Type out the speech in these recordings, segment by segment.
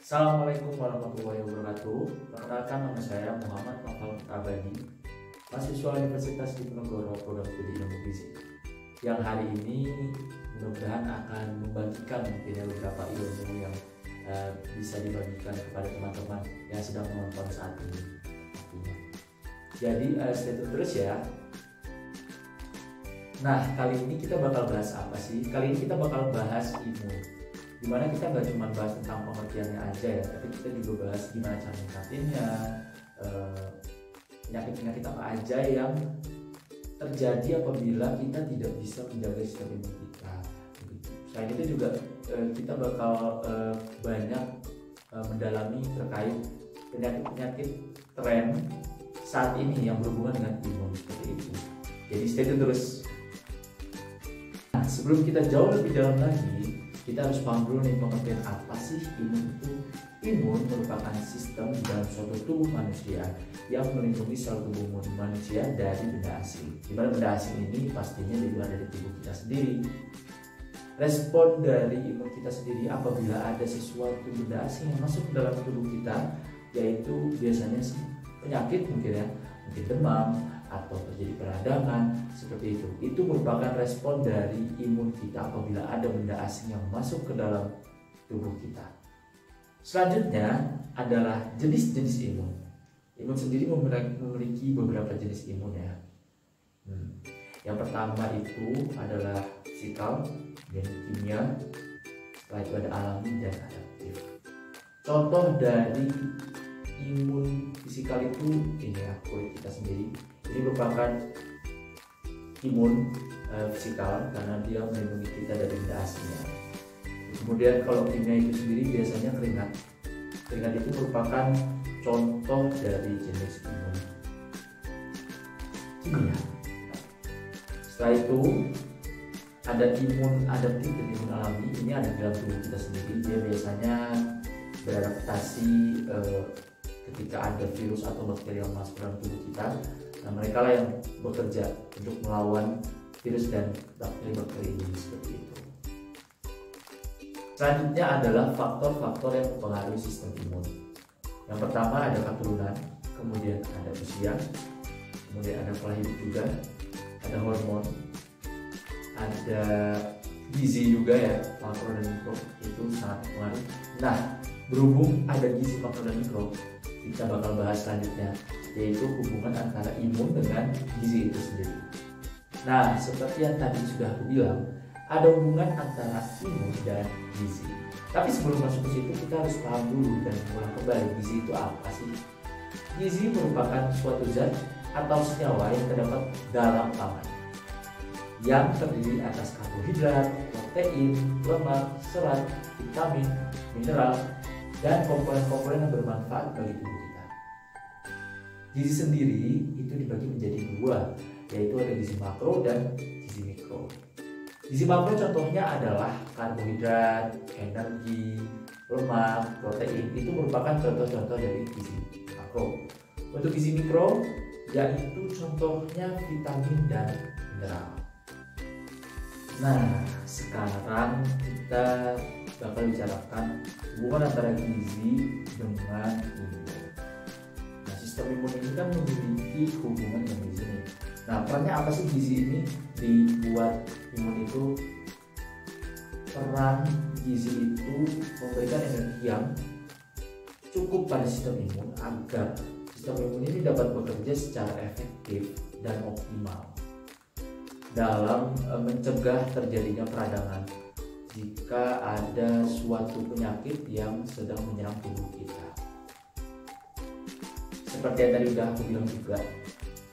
Assalamualaikum warahmatullahi wabarakatuh. Perkenalkan, nama saya Muhammad Novel Abadi, mahasiswa Universitas Diponegoro Program Studi Ilmu Gizi. Yang hari ini mudah-mudahan akan membagikan mungkin beberapa ilmu yang bisa dibagikan kepada teman-teman yang sedang menonton saat ini. Jadi stay tune terus ya. Nah, kali ini kita bakal bahas apa sih? Kali ini kita bakal bahas imun. Dimana kita nggak cuma bahas tentang pengertiannya aja ya, tapi kita juga bahas gimana cara meningkatinnya, penyakit-penyakit apa aja yang terjadi apabila kita tidak bisa menjaga sistem imun kita. Selain itu juga kita bakal banyak mendalami terkait penyakit-penyakit tren saat ini yang berhubungan dengan imun seperti itu. Jadi stay tune terus. Nah, sebelum kita jauh lebih dalam lagi, kita harus paham dulu nih pengertian apa sih imun itu. Imun merupakan sistem di dalam suatu tubuh manusia yang melindungi sel tubuh manusia dari benda asing. Di mana benda asing ini pastinya juga ada di tubuh kita sendiri. Respon dari imun kita sendiri apabila ada sesuatu benda asing yang masuk ke dalam tubuh kita, yaitu biasanya penyakit mungkin demam atau terjadi peradangan seperti itu merupakan respon dari imun kita apabila ada benda asing yang masuk ke dalam tubuh kita. Selanjutnya adalah jenis-jenis imun. Imun sendiri memiliki beberapa jenis imun ya. Yang pertama itu adalah fisikal, kimia, setelah itu ada alami dan adaptif. Contoh dari imun fisikal itu ini ya, kulit kita sendiri. Ini merupakan imun fisikal karena dia melindungi kita dari benda asing. Kemudian kalau kimia itu sendiri biasanya keringat. Keringat itu merupakan contoh dari jenis imun kimia. Setelah itu ada imun adaptif dan imun alami. Ini ada di dalam tubuh kita sendiri. Dia biasanya beradaptasi ketika ada virus atau bakteri yang masuk dalam tubuh kita. Nah, mereka lah yang bekerja untuk melawan virus dan bakteri-bakteri ini seperti itu. Selanjutnya adalah faktor-faktor yang mempengaruhi sistem imun. Yang pertama ada keturunan, kemudian ada usia, kemudian ada pola hidup juga, ada hormon, ada gizi juga ya, makro dan mikro itu sangat mempengaruhi. Nah, berhubung ada gizi, makro dan mikro, kita bakal bahas selanjutnya, yaitu hubungan antara imun dengan gizi itu sendiri. Nah, seperti yang tadi sudah aku bilang, ada hubungan antara imun dan gizi. Tapi sebelum masuk ke situ, kita harus paham dulu dan mengulang kembali gizi itu apa sih? Gizi merupakan suatu zat atau senyawa yang terdapat dalam pangan, yang terdiri atas karbohidrat, protein, lemak, serat, vitamin, mineral, dan komponen-komponen yang bermanfaat bagi tubuh kita. Gizi sendiri itu dibagi menjadi dua, yaitu ada gizi makro dan gizi mikro. Gizi makro contohnya adalah karbohidrat, energi, lemak, protein. Itu merupakan contoh-contoh dari gizi makro. Untuk gizi mikro, yaitu contohnya vitamin dan mineral. Nah, sekarang kita bakal bicarakan hubungan antara gizi dengan imun. Nah, sistem imun ini kan memiliki hubungan dengan gizi ini. Nah, perannya apa sih gizi ini dibuat imun itu? Peran gizi itu memberikan energi yang cukup pada sistem imun agar sistem imun ini dapat bekerja secara efektif dan optimal dalam mencegah terjadinya peradangan jika ada suatu penyakit yang sedang menyerang tubuh kita. Seperti yang tadi udah aku bilang juga,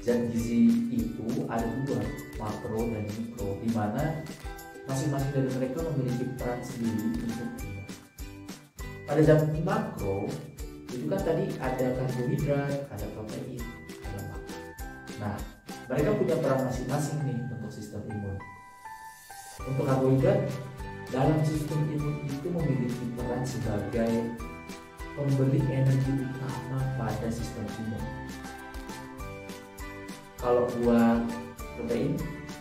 zat gizi itu ada dua, makro dan mikro, di mana masing-masing dari mereka memiliki peran sendiri untuk imun. Pada zat makro itu kan tadi ada karbohidrat, ada protein, ada lemak. Nah, mereka punya peran masing-masing nih untuk sistem imun. Untuk karbohidrat, dalam sistem imun itu memiliki peran sebagai pemberi energi utama pada sistem imun. Kalau buat protein,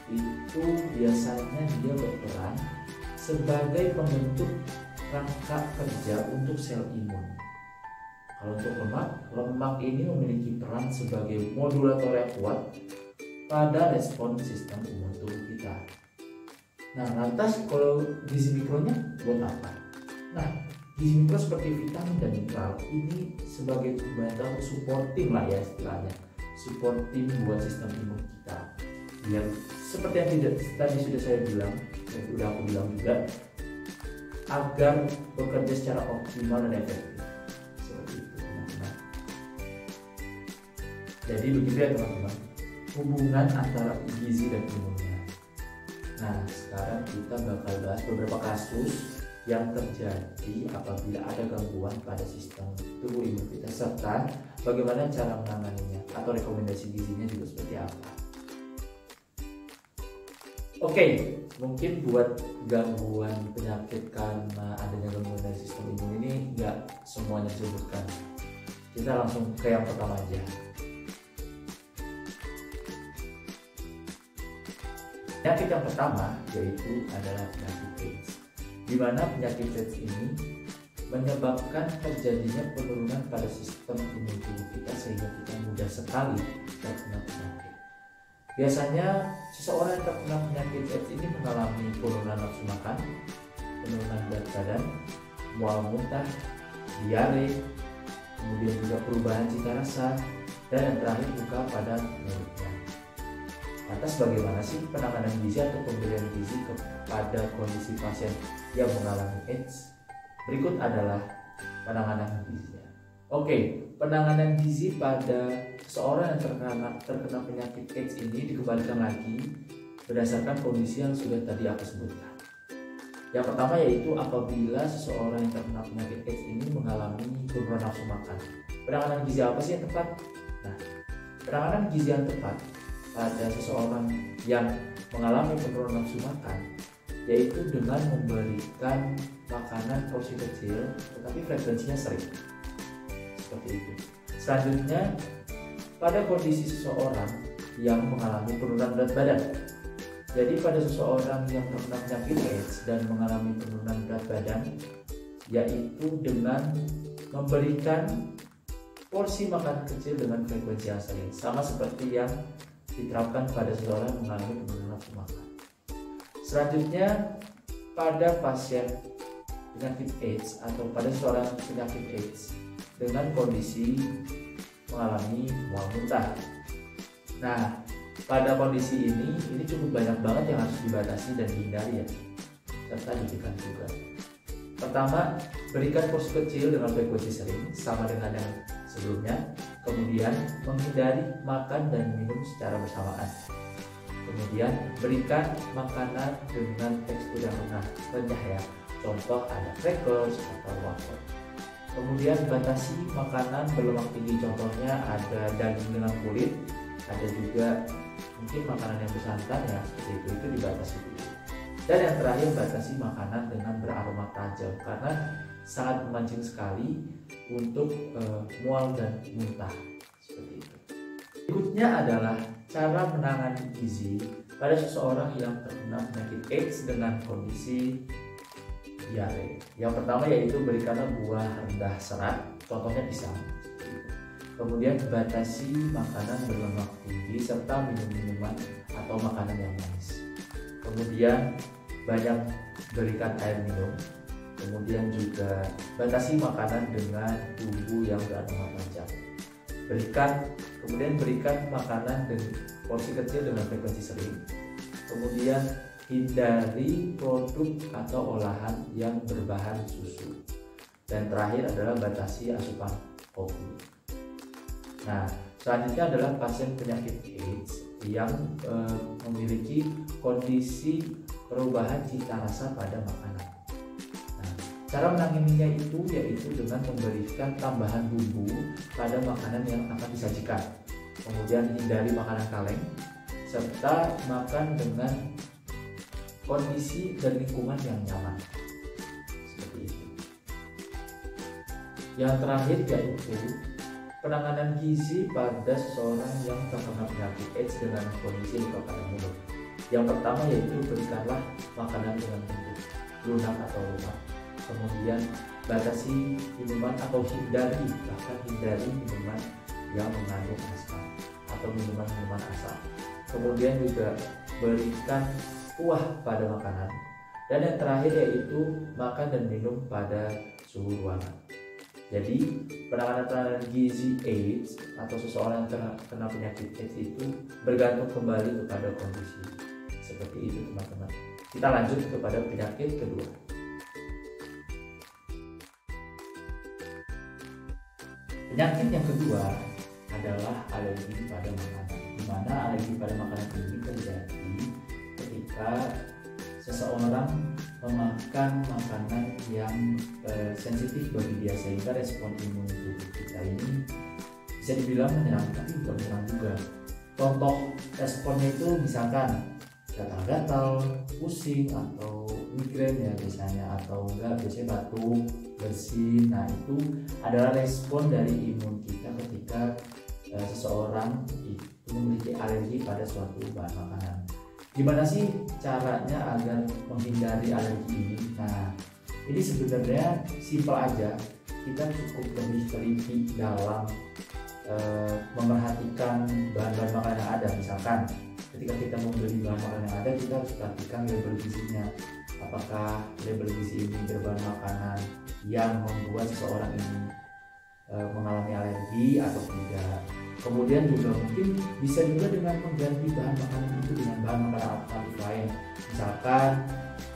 itu biasanya dia berperan sebagai pembentuk rangka kerja untuk sel imun. Kalau untuk lemak ini memiliki peran sebagai modulator yang kuat pada respon sistem imun tubuh kita. Nah, lantas kalau gizi mikronya buat apa? Nah, gizi mikro seperti vitamin dan mineral ini sebagai pembantu atau supporting lah ya istilahnya, supporting buat sistem imun kita. Biar seperti yang tadi sudah saya bilang, dan sudah aku bilang juga, agar bekerja secara optimal dan efektif. Seperti itu teman-teman. Jadi begitu ya teman-teman, hubungan antara gizi dan imunnya. Nah, sekarang kita bakal bahas beberapa kasus yang terjadi apabila ada gangguan pada sistem tubuh imun kita, serta bagaimana cara menanganinya atau rekomendasi gizinya juga seperti apa. Oke, mungkin buat gangguan penyakit karena adanya gangguan dari sistem imun ini nggak semuanya disebutkan. Kita langsung ke yang pertama aja. Penyakit yang pertama yaitu adalah penyakit AIDS, di mana penyakit AIDS ini menyebabkan terjadinya penurunan pada sistem imun tubuh kita sehingga kita mudah sekali terkena penyakit. Biasanya seseorang yang terkena penyakit AIDS ini mengalami penurunan nafsu makan, penurunan berat badan, mual muntah, diare, kemudian juga perubahan cita rasa, dan yang terakhir luka pada mulutnya. Lantas bagaimana sih penanganan gizi atau pemberian gizi kepada kondisi pasien yang mengalami AIDS? Berikut adalah penanganan gizinya. Oke, penanganan gizi pada seseorang yang terkena penyakit AIDS ini dikembalikan lagi berdasarkan kondisi yang sudah tadi aku sebutkan. Yang pertama yaitu apabila seseorang yang terkena penyakit AIDS ini mengalami penurunan nafsu makan. Penanganan gizi apa sih yang tepat? Nah, penanganan gizi yang tepat pada seseorang yang mengalami penurunan nafsu makan yaitu dengan memberikan makanan porsi kecil tetapi frekuensinya sering. Seperti itu. Selanjutnya, pada kondisi seseorang yang mengalami penurunan berat badan. Jadi pada seseorang yang terkena penyakit AIDS dan mengalami penurunan berat badan, yaitu dengan memberikan porsi makanan kecil dengan frekuensi yang sering, sama seperti yang diterapkan pada seseorang yang mengalami penurunan nafsu makan. Selanjutnya, pada pasien penyakit AIDS atau pada seseorang penyakit AIDS dengan kondisi mengalami mual muntah. Nah, pada kondisi ini cukup banyak banget yang harus dibatasi dan dihindari ya, serta diberikan juga. Pertama, berikan porsi kecil dengan frekuensi sering sama dengan yang sebelumnya. Kemudian, menghindari makan dan minum secara bersamaan. Kemudian, berikan makanan dengan tekstur yang renyah ya. Contoh ada crackers atau wafer. Kemudian batasi makanan berlemak tinggi, contohnya ada daging dengan kulit, ada juga mungkin makanan yang bersantan ya, seperti itu dibatasi dulu. Dan yang terakhir, batasi makanan dengan beraroma tajam karena sangat memancing sekali untuk mual dan muntah, seperti itu. Berikutnya adalah cara menangani gizi pada seseorang yang terkena penyakit AIDS dengan kondisi diare. Yang pertama yaitu berikanlah buah rendah serat, contohnya pisang. Kemudian batasi makanan berlemak tinggi serta minum-minuman atau makanan yang manis. Kemudian banyak berikan air minum. Kemudian juga batasi makanan dengan bumbu yang beraroma tajam. Kemudian berikan makanan dengan porsi kecil dengan frekuensi sering. Kemudian hindari produk atau olahan yang berbahan susu. Dan terakhir adalah batasi asupan kopi. Nah, selanjutnya adalah pasien penyakit AIDS yang memiliki kondisi perubahan cita rasa pada makanan. Nah, cara menanganinya itu yaitu dengan memberikan tambahan bumbu pada makanan yang akan disajikan. Kemudian hindari makanan kaleng serta makan dengan kondisi dan lingkungan yang nyaman, seperti itu. Yang terakhir yaitu penanganan gizi pada seseorang yang terkena penyakit AIDS dengan kondisi luka pada mulut. Yang pertama yaitu berikanlah makanan dengan bentuk lunak atau lunak. Kemudian batasi minuman atau bahkan hindari minuman yang mengandung asam atau minuman-minuman asam. Kemudian juga berikan kuah pada makanan. Dan yang terakhir yaitu makan dan minum pada suhu ruangan. Jadi penanganan gizi AIDS atau seseorang yang kena penyakit AIDS itu bergantung kembali kepada kondisi seperti itu teman-teman. Kita lanjut kepada penyakit kedua. Penyakit yang kedua adalah alergi pada makanan. Di mana alergi pada makanan ini terjadi ketika seseorang memakan makanan yang sensitif bagi dia, sehingga respon imun tubuh kita ini bisa dibilang menyerang, tapi bukan menyerang juga. Contoh responnya itu misalkan gatal-gatal, pusing, atau migrain ya biasanya, atau enggak biasanya batuk, bersin. Nah itu adalah respon dari imun kita ketika seseorang itu memiliki alergi pada suatu bahan makanan. Gimana sih caranya agar menghindari alergi ini? Nah, ini sebenarnya simpel aja. Kita cukup lebih teliti dalam memerhatikan bahan-bahan makanan yang ada. Misalkan ketika kita membeli bahan makanan yang ada, kita harus perhatikan label gizinya. Apakah label gizi ini berbahan makanan yang membuat seseorang ini mengalami alergi atau tidak. Kemudian juga mungkin bisa juga dengan mengganti bahan makanan itu dengan bahan makanan alternatif lain. Misalkan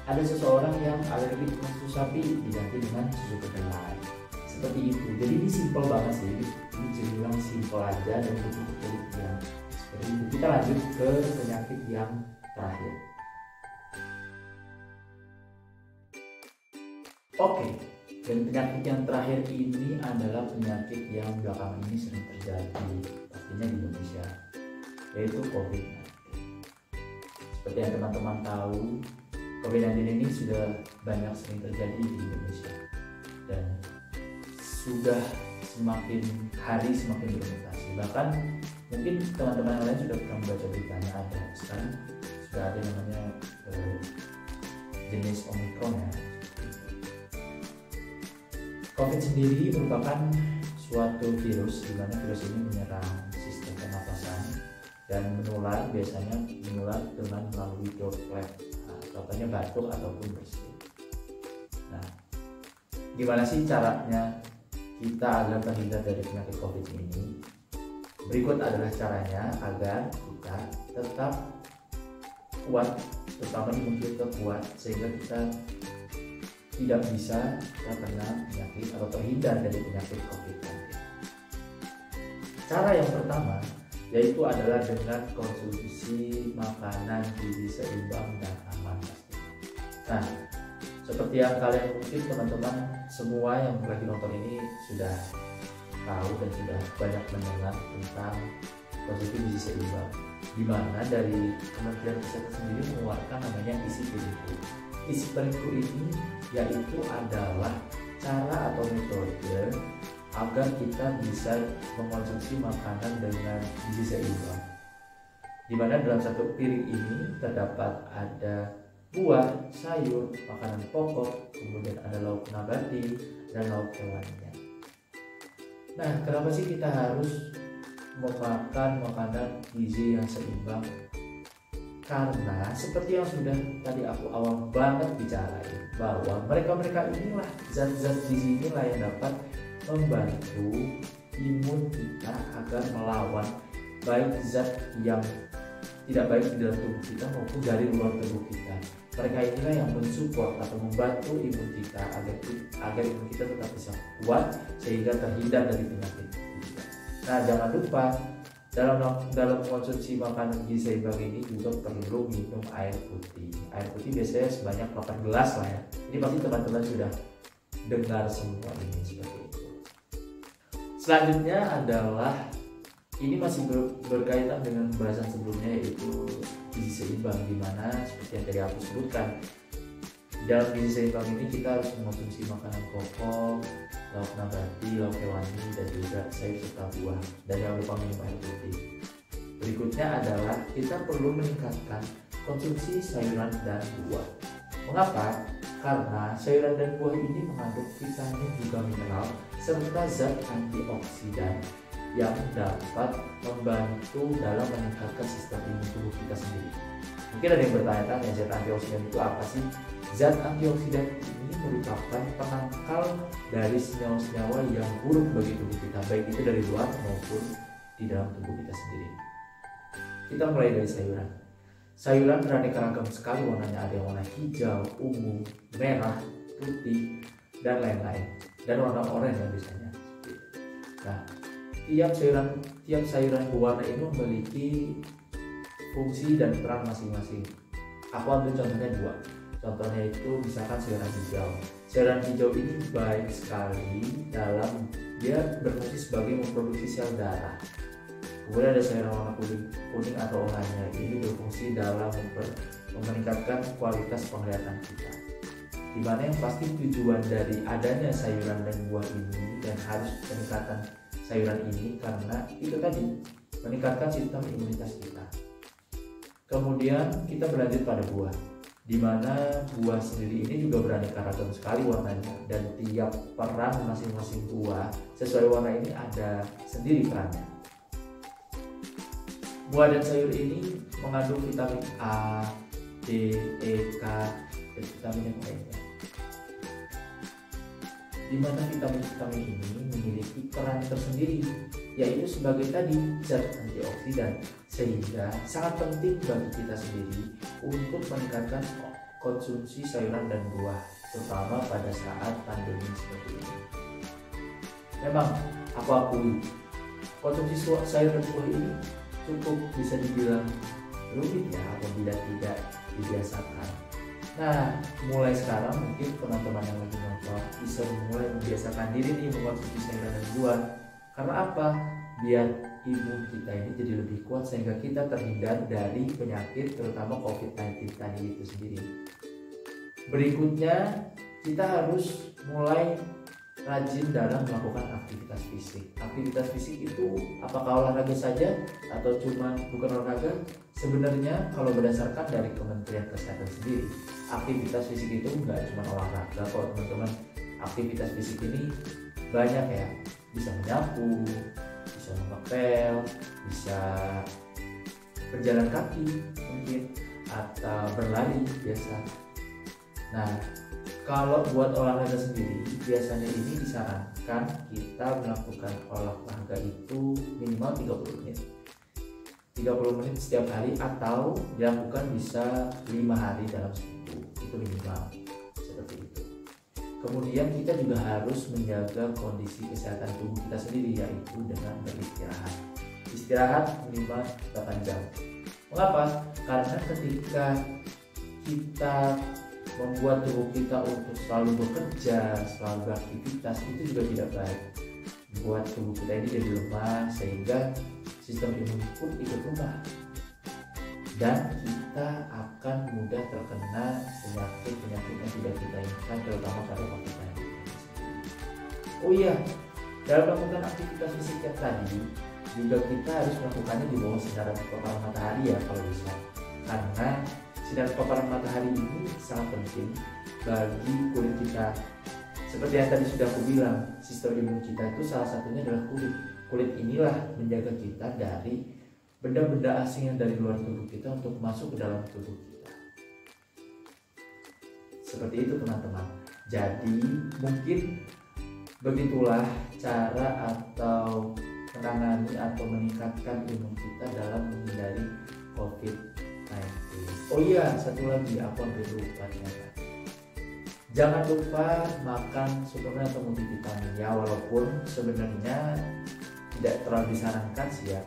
ada seseorang yang alergi dengan susu sapi, diganti dengan susu kedelai. Seperti itu. Jadi ini simpel banget sih. Ini bisa dibilang simpel aja dan butuh penelitian. Seperti itu. Kita lanjut ke penyakit yang terakhir. Oke. Dan penyakit yang terakhir ini adalah penyakit yang belakangan ini sering terjadi pastinya di Indonesia, yaitu COVID-19. Seperti yang teman-teman tahu, COVID-19 ini sudah banyak sering terjadi di Indonesia dan sudah semakin hari semakin bermutasi. Bahkan mungkin teman-teman yang lain sudah pernah membaca beritanya, ada sekarang sudah ada namanya jenis Omicron ya. COVID sendiri merupakan suatu virus di mana virus ini menyerang sistem pernapasan dan biasanya menular dengan melalui droplet, contohnya batuk ataupun bersin. Nah, gimana sih caranya kita agar terhindar dari penyakit COVID ini? Berikut adalah caranya agar kita tetap kuat, terutama imun kita kuat, sehingga kita tidak bisa terkena penyakit atau terhindar dari penyakit COVID-19. Cara yang pertama yaitu adalah dengan konsumsi makanan gizi seimbang dan aman. Nah, seperti yang kalian mungkin teman-teman semua yang lagi nonton ini sudah tahu dan sudah banyak mendengar tentang konsumsi gizi seimbang, di mana dari Kementerian Kesehatan sendiri mengeluarkan namanya isi perikku. Isi perikku ini yaitu adalah cara atau metode agar kita bisa mengkonsumsi makanan dengan gizi seimbang, di mana dalam satu piring ini terdapat ada buah, sayur, makanan pokok, kemudian ada lauk nabati dan lauk hewaninya. Nah, kenapa sih kita harus memakan makanan gizi yang seimbang? Karena seperti yang sudah tadi aku awal banget bicarain, bahwa mereka inilah, zat-zat gizi inilah yang dapat membantu imun kita agar melawan baik zat yang tidak baik di dalam tubuh kita maupun dari luar tubuh kita. Mereka inilah yang mensupport atau membantu imun kita agar imun kita tetap bisa kuat sehingga terhindar dari penyakit kita. Nah, jangan lupa dalam konsumsi makanan gizi seimbang ini juga perlu minum air putih. Air putih biasanya sebanyak 8 gelas lah ya. Ini pasti teman-teman sudah dengar semua ini seperti itu. Selanjutnya adalah ini masih berkaitan dengan pembahasan sebelumnya, yaitu gizi seimbang, di mana seperti yang tadi aku sebutkan, dalam gizi seimbang ini kita harus mengkonsumsi makanan pokok, lauk nabati, lauk hewani, dan juga sayur serta buah, dan jangan lupa minum air putih. Berikutnya adalah kita perlu meningkatkan konsumsi sayuran dan buah. Mengapa? karena sayuran dan buah ini mengandung vitamin juga mineral serta zat antioksidan yang dapat membantu dalam meningkatkan sistem imun tubuh kita sendiri. Mungkin ada yang bertanya-tanya, zat antioksidan itu apa sih? Zat antioksidan ini merupakan penangkal dari senyawa-senyawa yang buruk bagi tubuh kita, baik itu dari luar maupun di dalam tubuh kita sendiri. Kita mulai dari sayuran. Sayuran beraneka ragam sekali warnanya, ada yang warna hijau, ungu, merah, putih, dan lain-lain. Dan warna oranye yang biasanya. Nah, tiap sayuran berwarna ini memiliki fungsi dan peran masing-masing. Aku ambil contohnya dua. Contohnya itu misalkan sayuran hijau. Sayuran hijau ini baik sekali dalam dia berfungsi sebagai memproduksi sel darah. Kemudian ada sayuran warna kuning atau oranye, ini berfungsi dalam meningkatkan kualitas penglihatan kita. Dimana yang pasti tujuan dari adanya sayuran dan buah ini dan harus peningkatan sayuran ini karena itu tadi meningkatkan sistem imunitas kita. Kemudian kita berlanjut pada buah, dimana buah sendiri ini juga beraneka ragam sekali warnanya dan tiap peran masing-masing buah sesuai warna ini ada sendiri perannya. Buah dan sayur ini mengandung vitamin A, D, E, K, dan vitamin yang lainnya. Di mana vitamin-vitamin ini memiliki peran tersendiri, yaitu sebagai tadi zat antioksidan, sehingga sangat penting bagi kita sendiri untuk meningkatkan konsumsi sayuran dan buah, terutama pada saat pandemi seperti ini. Memang aku akui konsumsi sayur dan buah ini cukup bisa dibilang rumit ya apabila tidak dibiasakan. Nah, mulai sekarang mungkin teman-teman yang lagi nonton bisa mulai membiasakan diri nih mengkonsumsi sayuran dan buah. Karena apa? Biar imun kita ini jadi lebih kuat sehingga kita terhindar dari penyakit terutama COVID-19 tadi itu sendiri. Berikutnya kita harus mulai rajin dalam melakukan aktivitas fisik. Aktivitas fisik itu apakah olahraga saja atau cuma bukan olahraga? Sebenarnya kalau berdasarkan dari Kementerian Kesehatan sendiri, aktivitas fisik itu nggak cuma olahraga kok teman-teman. Aktivitas fisik ini banyak ya, bisa menyapu, bisa mengepel, bisa berjalan kaki mungkin, atau berlari biasa. Nah, kalau buat olahraga sendiri, biasanya ini disarankan kita melakukan olahraga itu minimal 30 menit. 30 menit setiap hari atau dilakukan bisa 5 hari dalam seminggu, itu minimal seperti itu. Kemudian kita juga harus menjaga kondisi kesehatan tubuh kita sendiri, yaitu dengan beristirahat. Istirahat minimal 8 jam. Mengapa? Karena ketika kita membuat tubuh kita untuk selalu bekerja, selalu beraktivitas, itu juga tidak baik. Membuat tubuh kita ini jadi lemah sehingga sistem imun pun ikut lemah. Dan kita akan mudah terkena penyakit-penyakit yang tidak kita inginkan, terutama pada COVID-19. Oh iya, dalam melakukan aktivitas fisik yang tadi, juga kita harus melakukannya di bawah sinar paparan matahari ya kalau bisa. Karena sinar paparan matahari ini sangat penting bagi kulit kita. Seperti yang tadi sudah aku bilang, sistem imun kita itu salah satunya adalah kulit. Kulit inilah menjaga kita dari benda-benda asing yang dari luar tubuh kita untuk masuk ke dalam tubuh kita. Seperti itu teman-teman. Jadi mungkin begitulah cara atau menangani atau meningkatkan imun kita dalam menghindari COVID-19. Oh iya, satu lagi aku hampir lupa ternyata. Jangan lupa makan suplemen atau multivitamin ya, walaupun sebenarnya tidak terlalu disarankan sih ya,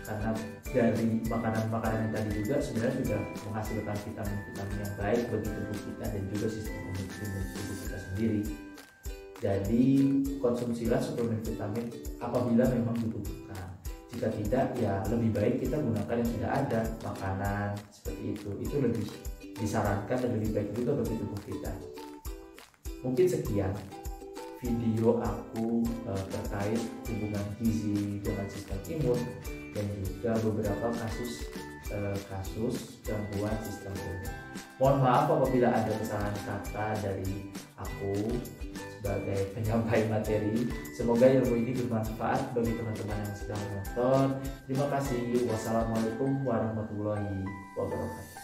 karena dari makanan-makanan yang tadi juga sebenarnya sudah menghasilkan vitamin-vitamin yang baik bagi tubuh kita dan juga sistem imun tubuh kita sendiri. Jadi konsumsilah suplemen vitamin apabila memang dibutuhkan. Jika tidak, ya lebih baik kita gunakan yang sudah ada, makanan seperti itu. Itu lebih disarankan dan lebih baik juga bagi tubuh kita. Mungkin sekian video aku terkait hubungan gizi dengan sistem imun dan juga beberapa kasus gangguan sistem imun. Mohon maaf apabila ada kesalahan kata dari aku sebagai penyampai materi. Semoga ilmu ini bermanfaat bagi teman-teman yang sedang menonton. Terima kasih. Wassalamualaikum warahmatullahi wabarakatuh.